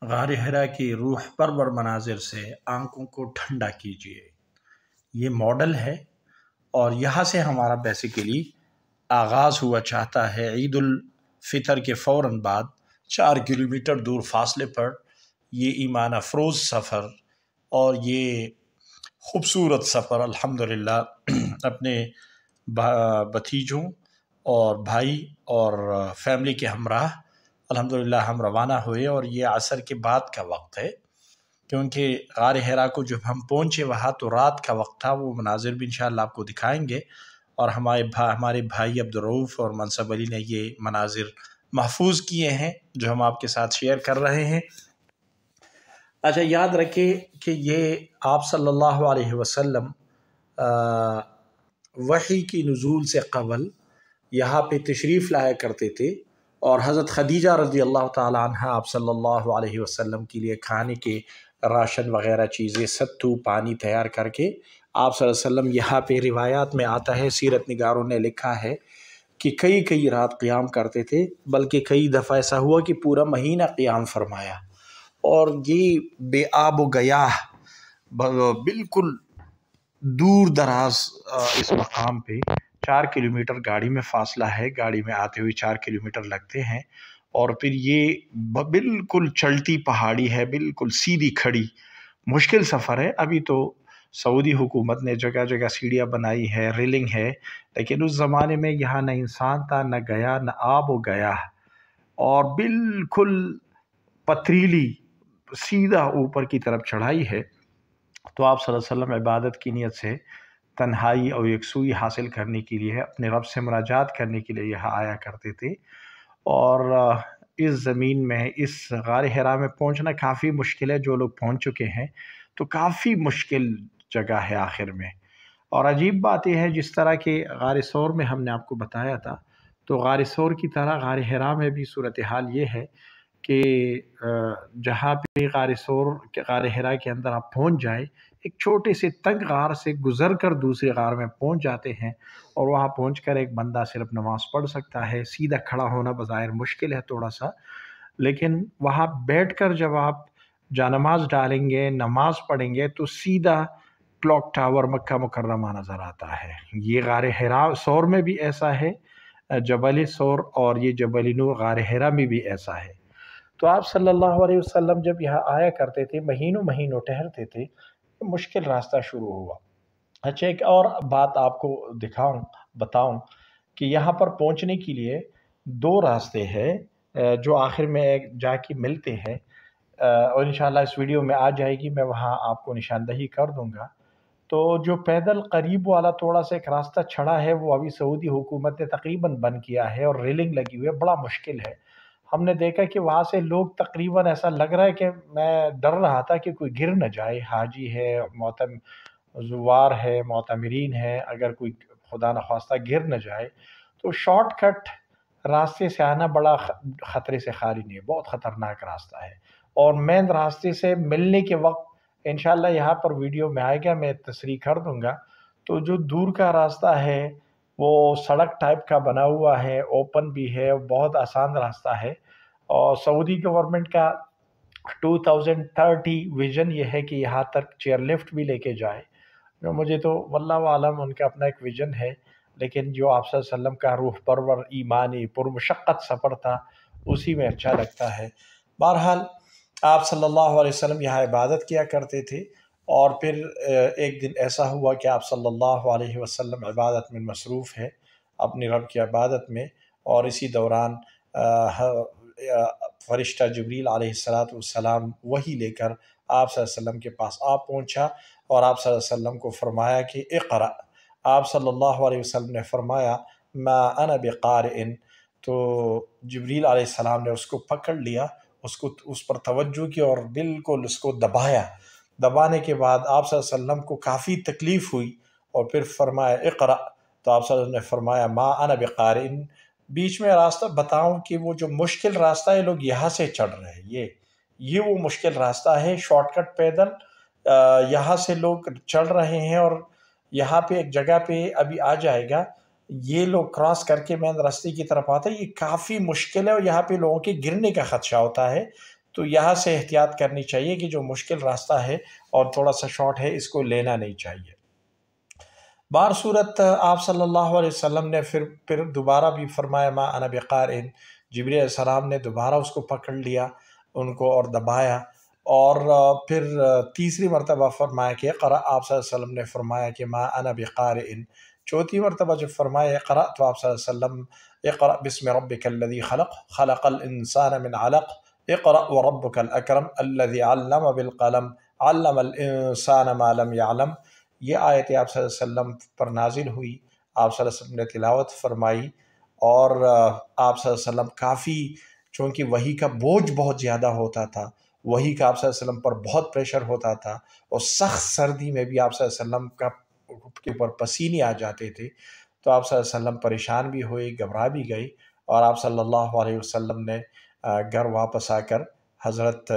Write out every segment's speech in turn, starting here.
غار حرا کی روح پرور مناظر سے آنکھوں کو ٹھنڈا کیجیے، یہ ماڈل ہے اور یہاں سے ہمارا بیسیکلی آغاز ہوا چاہتا ہے۔ عید الفطر کے فوراً بعد 4 کلومیٹر دور فاصلے پر یہ ایمان افروز سفر اور یہ خوبصورت سفر الحمدللہ اپنے بھتیجوں اور بھائی اور فیملی کے ہمراہ الحمدللہ ہم روانہ ہوئے، اور یہ عصر کے بعد کا وقت ہے کیونکہ غار حرا کو جب ہم پہنچے وہاں تو رات کا وقت تھا۔ وہ مناظر بھی انشاءاللہ آپ کو دکھائیں گے، اور ہمارے بھائی عبدالرؤف اور منصب علی نے یہ مناظر محفوظ کیے ہیں جو ہم آپ کے ساتھ شیئر کر رہے ہیں۔ اچھا، یاد رکھیں کہ یہ آپ صلی اللہ علیہ وسلم وحی کی نزول سے قبل یہاں پہ تشریف لایا کرتے تھے، اور حضرت خدیجہ رضی اللہ تعالی عنہ آپ صلی اللہ علیہ وسلم کے لیے کھانے کے راشن وغیرہ چیزیں ستو پانی تیار کر کے آپ صلی اللہ علیہ وسلم یہاں پہ روایات میں آتا ہے، سیرت نگاروں نے لکھا ہے کہ کئی رات قیام کرتے تھے، بلکہ کئی دفعہ ایسا ہوا کہ پورا مہینہ قیام فرمایا۔ اور یہ بے آب و گیاہ بالکل دور دراز اس مقام پہ 4 کلومیٹر گاڑی میں فاصلہ ہے، گاڑی میں آتے ہوئے 4 کلومیٹر لگتے ہیں، اور پھر یہ بالکل چلتی پہاڑی ہے، بالکل سیدھی کھڑی، مشکل سفر ہے۔ ابھی تو سعودی حکومت نے جگہ جگہ سیڑھیاں بنائی ہے، ریلنگ ہے، لیکن اس زمانے میں یہاں نہ انسان تھا، نہ گیا، نہ آب و گیا، اور بالکل پتریلی سیدھا اوپر کی طرف چڑھائی ہے۔ تو آپ صلی اللہ علیہ وسلم عبادت کی نیت سے تنہائی اور یکسوئی حاصل کرنے کے لیے، اپنے رب سے مناجات کرنے کے لیے یہاں آیا کرتے تھے، اور اس زمین میں اس غار حرا میں پہنچنا کافی مشکل ہے۔ جو لوگ پہنچ چکے ہیں تو کافی مشکل جگہ ہے آخر میں۔ اور عجیب بات یہ ہے، جس طرح کہ غار ثور میں ہم نے آپ کو بتایا تھا، تو غار ثور کی طرح غار حرا میں بھی صورتحال یہ ہے کہ جہاں پہ غار حرا کے اندر آپ پہنچ جائیں، ایک چھوٹے سے تنگ غار سے گزر کر دوسرے غار میں پہنچ جاتے ہیں، اور وہاں پہنچ کر ایک بندہ صرف نماز پڑھ سکتا ہے۔ سیدھا کھڑا ہونا بظاہر مشکل ہے تھوڑا سا، لیکن وہاں بیٹھ کر جب آپ جانماز ڈالیں گے، نماز پڑھیں گے، تو سیدھا کلاک ٹاور مکہ مکرمہ نظر آتا ہے۔ یہ غار حرا ثور میں بھی ایسا ہے، جبل ثور، اور یہ جبل نور غار حرا میں بھی ایسا ہے۔ تو آپ صلی اللہ علیہ وسلم جب یہاں آیا کرتے تھے، مہینوں ٹہرتے تھے، مشکل راستہ شروع ہوا۔ اچھا، ایک اور بات آپ کو بتاؤں کہ یہاں پر پہنچنے کے لیے 2 راستے ہیں جو آخر میں جا کے ملتے ہیں، اور انشاءاللہ اس ویڈیو میں آ جائے گی، میں وہاں آپ کو نشاندہی کر دوں گا۔ تو جو پیدل قریب والا تھوڑا سا ایک راستہ چھڑا ہے، وہ ابھی سعودی حکومت نے تقریباً بند کیا ہے، اور ریلنگ لگی ہوئی ہے، بڑا مشکل ہے۔ ہم نے دیکھا کہ وہاں سے لوگ تقریباً ایسا لگ رہا ہے کہ میں ڈر رہا تھا کہ کوئی گر نہ جائے، حاجی ہے، زوار ہے، معتمرین ہے، اگر کوئی خدا نخواستہ گر نہ جائے۔ تو شارٹ کٹ راستے سے آنا بڑا خطرے سے خالی نہیں ہے، بہت خطرناک راستہ ہے، اور مین راستے سے ملنے کے وقت انشاءاللہ یہاں پر ویڈیو میں آئے گا، میں تصریح کر دوں گا۔ تو جو دور کا راستہ ہے وہ سڑک ٹائپ کا بنا ہوا ہے، اوپن بھی ہے، بہت آسان راستہ ہے، اور سعودی گورنمنٹ کا 2030 ویژن یہ ہے کہ یہاں تک چیئر لفٹ بھی لے کے جائے۔ مجھے تو واللہ عالم ان کا اپنا ایک ویژن ہے، لیکن جو آپ صلی اللہ علیہ وسلم کا روح پرور ایمانی پرمشقت سفر تھا، اسی میں اچھا لگتا ہے۔ بہرحال آپ صلی اللہ علیہ وسلم یہاں عبادت کیا کرتے تھے، اور پھر ایک دن ایسا ہوا کہ آپ صلی اللہ علیہ وسلم عبادت میں مصروف ہے، اپنی رب کی عبادت میں، اور اسی دوران فرشتہ جبریل علیہ السلام وحی لے کر آپ صلی اللہ علیہ وسلم کے پاس پہنچا، اور آپ صلی اللہ علیہ وسلم کو فرمایا کہ اقرأ۔ آپ صلی اللہ علیہ وسلم نے فرمایا ما انا بقارئ، تو جبریل علیہ السلام نے اس کو پکڑ لیا، اس پر توجہ کی، اور بالکل اس کو دبایا۔ دبانے کے بعد آپ صلی اللہ علیہ وسلم کو کافی تکلیف ہوئی، اور پھر فرمایا اقرأ، تو آپ صلی اللہ علیہ وسلم نے فرمایا ما انا بقارئ۔ بیچ میں راستہ بتاؤں کہ وہ جو مشکل راستہ ہے، لوگ یہاں سے چڑھ رہے ہیں، یہ وہ مشکل راستہ ہے، شارٹ کٹ پیدل یہاں سے لوگ چڑھ رہے ہیں، اور یہاں پہ ایک جگہ پہ ابھی آ جائے گا، یہ لوگ کراس کر کے مین راستے کی طرف آتے ہیں۔ یہ کافی مشکل ہے، اور یہاں پہ لوگوں کے گرنے کا خدشہ ہوتا ہے، تو یہاں سے احتیاط کرنی چاہیے کہ جو مشکل راستہ ہے اور تھوڑا سا شارٹ ہے اس کو لینا نہیں چاہیے۔ بہر صورت آپ صلی اللہ علیہ وسلم نے پھر دوبارہ بھی فرمایا ما انا بقارئ، جبریل علیہ السلام نے دوبارہ اس کو پکڑ لیا ان کو اور دبایا، اور پھر تیسری مرتبہ فرمایا کہ اقرأ، آپ صلی اللہ علیہ وسلم نے فرمایا کہ ما انا بقارئ، چوتھی مرتبہ جب فرمایا اقرأ تو آپ صلی اللہ علیہ وسلم اقرأ بسم ربک الذی خلق خلق الانسان من علق اقرأ وربک الاکرم الذی علم بالقلم علم الانسان ما لم يعلم، یہ آیت آپ صلی اللہ علیہ وسلم پر نازل ہوئی، آپ صلی اللہ علیہ وسلم نے تلاوت فرمائی، اور آپ صلی اللہ علیہ وسلم کافی، چونکہ وحی کا بوجھ بہت زیادہ ہوتا تھا، وحی کا آپ صلی اللہ علیہ وسلم پر بہت پریشر ہوتا تھا، اور سخت سردی میں بھی آپ صلی اللہ علیہ وسلم کے اوپر پسینے آ جاتے تھے، تو آپ صلی اللہ علیہ وسلم پریشان بھی ہوئے، گھبرا بھی گئی، اور آپ صلی اللہ علیہ وسلم نے گھر واپس آ کر حضرت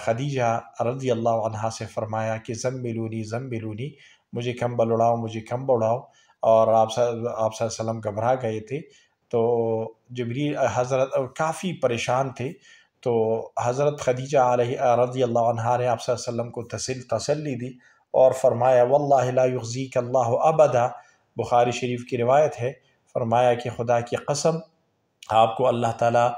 خدیجہ رضی اللہ عنہا سے فرمایا کہ زملونی زملونی، مجھے کمبل اڑاؤ مجھے کمبل اڑاؤ، اور آپ صلی اللہ علیہ وسلم گھبرا گئے تھے، تو جبریل حضرت کافی پریشان تھے، تو حضرت خدیجہ رضی اللہ عنہا نے آپ صلی اللہ علیہ وسلم کو تسلی دی اور فرمایا واللہ لا یخزیک اللہ ابدا، بخاری شریف کی روایت ہے، فرمایا کہ خدا کی قسم آپ کو اللہ تعالیٰ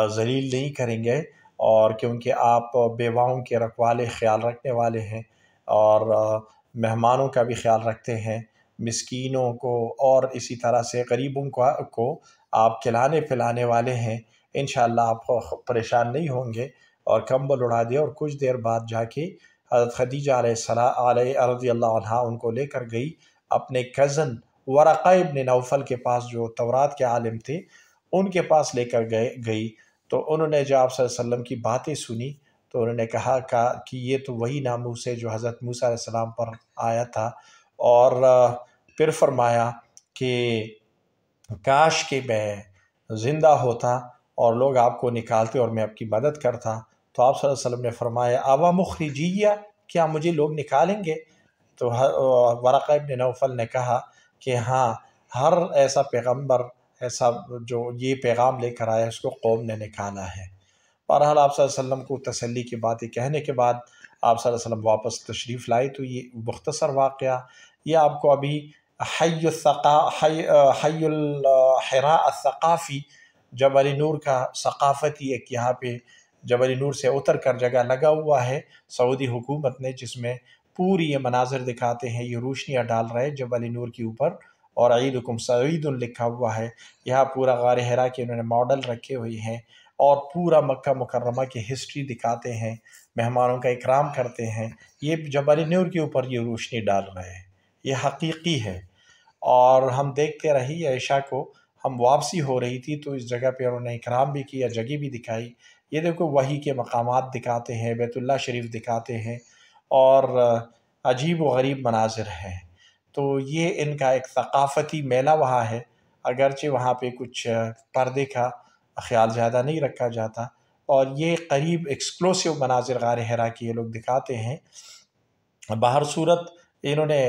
ذلیل نہیں کریں گے، اور کیونکہ آپ بیواؤں کے رکھوالے خیال رکھنے والے ہیں، اور مہمانوں کا بھی خیال رکھتے ہیں، مسکینوں کو اور اسی طرح سے غریبوں کو آپ کھلانے پلانے والے ہیں، انشاءاللہ آپ پریشان نہیں ہوں گے، اور کمبل اڑا دیا، اور کچھ دیر بعد جا کے حضرت خدیجہ علیہ رضی اللہ عنہا ان کو لے کر گئی اپنے کزن ورقہ ابن نوفل کے پاس، جو تورات کے عالم تھے، ان کے پاس لے کر گئی، تو انہوں نے جب آپ صلی اللہ علیہ وسلم کی باتیں سنی تو انہوں نے کہا کہ یہ تو وہی ناموس ہے جو حضرت موسیٰ علیہ السلام پر آیا تھا، اور پھر فرمایا کہ کاش کہ میں زندہ ہوتا اور لوگ آپ کو نکالتے اور میں آپ کی مدد کرتا، تو آپ صلی اللہ علیہ وسلم نے فرمایا اوا مخرجیہ، کیا مجھے لوگ نکالیں گے؟ تو ورقہ ابن نوفل نے کہا کہ ہاں، ہر ایسا پیغمبر ایسا جو یہ پیغام لے کر آیا اس کو قوم نے نکالا ہے۔ بہرحال آپ صلی اللہ علیہ وسلم کو تسلی کی باتیں کہنے کے بعد آپ صلی اللہ علیہ وسلم واپس تشریف لائے، تو یہ مختصر واقعہ یہ آپ کو ابھی حی الحراء الثقافی، جبل نور کا ثقافتی ایک یہاں پہ جبل نور سے اتر کر جگہ لگا ہوا ہے سعودی حکومت نے، جس میں پوری یہ مناظر دکھاتے ہیں، یہ روشنیاں ڈال رہے ہیں جبل نور کے اوپر، اور عیدکم سعید لکھا ہوا ہے، یہاں پورا غار حرا کے انہوں نے ماڈل رکھے ہوئے ہیں، اور پورا مکہ مکرمہ کی ہسٹری دکھاتے ہیں، مہمانوں کا اکرام کرتے ہیں، یہ جبل نور کے اوپر یہ روشنی ڈال رہے ہیں، یہ حقیقی ہے۔ اور ہم دیکھتے رہی عشاء کو، ہم واپسی ہو رہی تھی تو اس جگہ پہ انہوں نے اکرام بھی کیا، جگہ بھی دکھائی، یہ دیکھو وحی کے مقامات دکھاتے ہیں، بیت اللہ شریف دکھاتے ہیں، اور عجیب و غریب مناظر ہیں، تو یہ ان کا ایک ثقافتی میلہ وہاں ہے، اگرچہ وہاں پہ کچھ پردے کا خیال زیادہ نہیں رکھا جاتا، اور یہ قریب ایکسکلوسیو مناظر غار حرا کی یہ لوگ دکھاتے ہیں۔ بہر صورت انہوں نے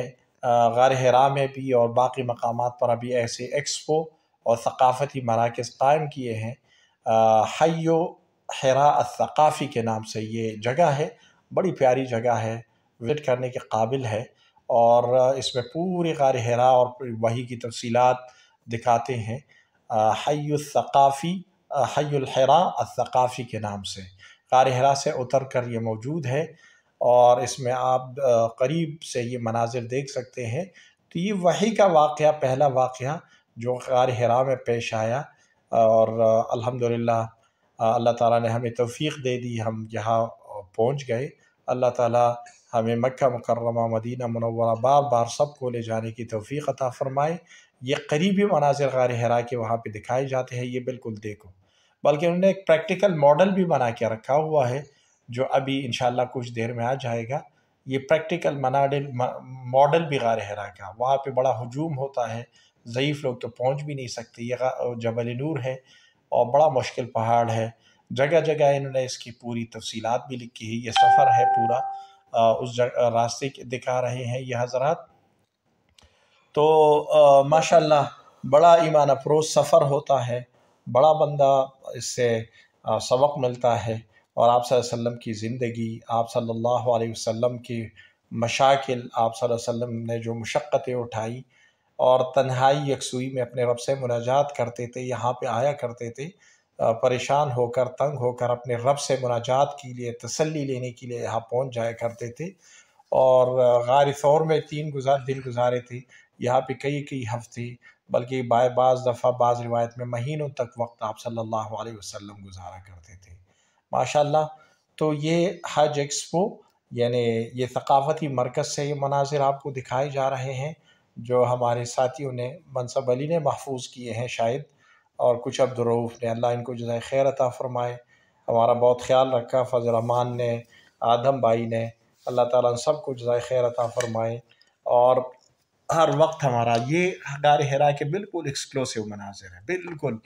غار حرا میں بھی اور باقی مقامات پر ابھی ایسے ایکسپو اور ثقافتی مراکز قائم کیے ہیں، حی حراء الثقافی کے نام سے یہ جگہ ہے، بڑی پیاری جگہ ہے، وزٹ کرنے کے قابل ہے، اور اس میں پوری غار حرا اور وحی کی تفصیلات دکھاتے ہیں، حی الثقافی حی الحراء الثقافی کے نام سے غار حرا سے اتر کر یہ موجود ہے، اور اس میں آپ قریب سے یہ مناظر دیکھ سکتے ہیں۔ تو یہ وحی کا واقعہ، پہلا واقعہ جو غار حرا میں پیش آیا، اور الحمدللہ اللہ تعالیٰ نے ہمیں توفیق دے دی، ہم یہاں پہنچ گئے، اللہ تعالیٰ ہمیں مکہ مکرمہ مدینہ منورہ بار بار سب کو لے جانے کی توفیق عطا فرمائے۔ یہ قریبی مناظر غار حرا کے وہاں پہ دکھائے جاتے ہیں، یہ بالکل دیکھو، بلکہ انہوں نے ایک پریکٹیکل ماڈل بھی بنا کے رکھا ہوا ہے جو ابھی انشاءاللہ کچھ دیر میں آ جائے گا، یہ پریکٹیکل ماڈل بھی غار حرا کا، وہاں پہ بڑا ہجوم ہوتا ہے، ضعیف لوگ تو پہنچ بھی نہیں سکتے، یہ جبل نور ہے اور بڑا مشکل پہاڑ ہے، جگہ جگہ انہوں نے اس کی پوری تفصیلات بھی لکھی ہے، یہ سفر ہے پورا، اس راستے دکھا رہے ہیں یہ حضرات، تو ماشاءاللہ بڑا ایمان افروز سفر ہوتا ہے، بڑا بندہ اس سے سبق ملتا ہے، اور آپ صلی اللہ علیہ وسلم کی زندگی، آپ صلی اللہ علیہ وسلم کی مشاکل، آپ صلی اللہ علیہ وسلم نے جو مشقتیں اٹھائی اور تنہائی یکسوئی میں اپنے رب سے مناجات کرتے تھے، یہاں پہ آیا کرتے تھے پریشان ہو کر، تنگ ہو کر، اپنے رب سے مناجات کے لیے، تسلی لینے کے لیے یہاں پہنچ جایا کرتے تھے، اور غار ثور میں 3 دن گزارے تھے، یہاں پہ کئی ہفتے، بلکہ بعض دفعہ بعض روایت میں مہینوں تک وقت آپ صلی اللہ علیہ وسلم گزارا کرتے تھے ماشاءاللہ۔ تو یہ حج ایکسپو، یعنی یہ ثقافتی مرکز سے یہ مناظر آپ کو دکھائے جا رہے ہیں جو ہمارے ساتھیوں نے، منصب علی نے محفوظ کیے ہیں شاید، اور کچھ عبدالرؤف نے، اللہ ان کو جزائے خیر عطا فرمائے، ہمارا بہت خیال رکھا، فضل الرحمان نے، آدم بھائی نے، اللہ تعالیٰ ان سب کو جزائے خیر عطا فرمائے۔ اور ہر وقت ہمارا یہ غار حرا کے بالکل ایکسکلوسیو مناظر ہے، بالکل